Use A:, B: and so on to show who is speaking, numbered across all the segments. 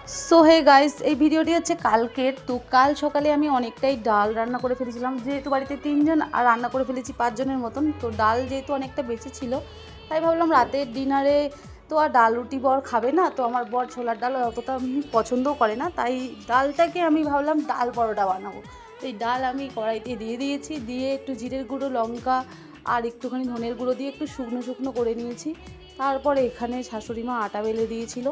A: So hey guys, এই ভিডিওটি হচ্ছে কালকের। তো কাল সকালে আমি অনেকটাই ডাল রান্না করে ফেলেছিলাম, যেহেতু বাড়িতে 3 জন আর রান্না করে ফেলেছি 5 জনের মতন। তো ডাল যেহেতু অনেকটা বেঁচে ছিল, তাই ভাবলাম রাতের ডিনারে তো আর ডাল রুটি বর খাবে না। তো আমার বর ছোলার ডাল অতটা পছন্দও করে না, তাই ডালটাকে আমি ভাবলাম ডাল পরোটা বানাবো। তো এই ডাল আমি কড়াইতে দিয়ে দিয়েছি, দিয়ে একটু জিরের গুঁড়ো, লঙ্কা আর একটুখানি ধনের গুঁড়ো দিয়ে একটু শুকনো শুকনো করে নিয়েছি। তারপরে এখানে শাশুড়ি মা আটা বেলে দিয়েছিল।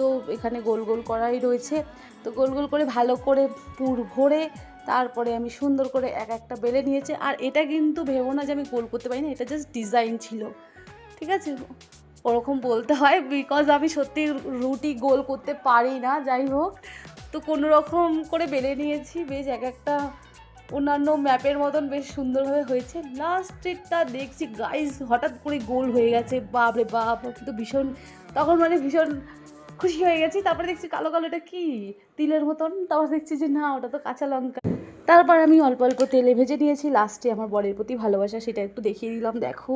A: তো এখানে গোল গোল করাই রয়েছে। তো গোল গোল করে ভালো করে পুর ভরে তারপরে আমি সুন্দর করে এক একটা বেলে নিয়েছি। আর এটা কিন্তু ভেবো না যে আমি গোল করতে পারি না, এটা জাস্ট ডিজাইন ছিল, ঠিক আছে? ওরকম বলতে হয় বিকজ আমি সত্যি রুটি গোল করতে পারি না। যাই হোক, তো কোনো রকম করে বেলে নিয়েছি, বেশ এক একটা অন্যান্য ম্যাপের মতন বেশ সুন্দরভাবে হয়েছে। লাস্টেরটা দেখছি গাইস হঠাৎ করে গোল হয়ে গেছে, বাপ রে বাপ! তো ভীষণ তখন ভীষণ খুশি হয়ে গেছি। তারপরে দেখছি কালো কালো, এটা কি তিলের মতন? তারপর দেখছি যে না, ওটা তো কাঁচা লঙ্কা। তারপর আমি অল্প অল্প তেলে ভেজে নিয়েছি। লাস্টে আমার বরের প্রতি ভালোবাসা সেটা একটু দেখিয়ে দিলাম, দেখো।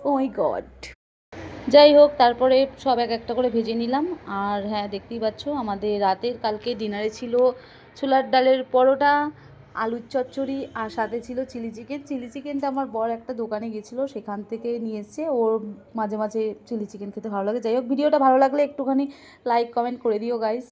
A: ও মাই গড! যাই হোক, তারপরে সব এক একটা করে ভেজে নিলাম। আর হ্যাঁ, দেখতেই পাচ্ছ আমাদের রাতের কালকে ডিনারে ছিল ছোলার ডালের পরোটা, আলুর চচ্চড়ি, আর সাথে ছিল চিলি চিকেন। চিলি চিকেনটা আমার বর একটা দোকানে গেছিলো, সেখান থেকে নিয়ে এসছে। ওর মাঝে মাঝে চিলি চিকেন খেতে ভালো লাগে। যাই হোক, ভিডিওটা ভালো লাগলে একটুখানি লাইক কমেন্ট করে দিও গাইস।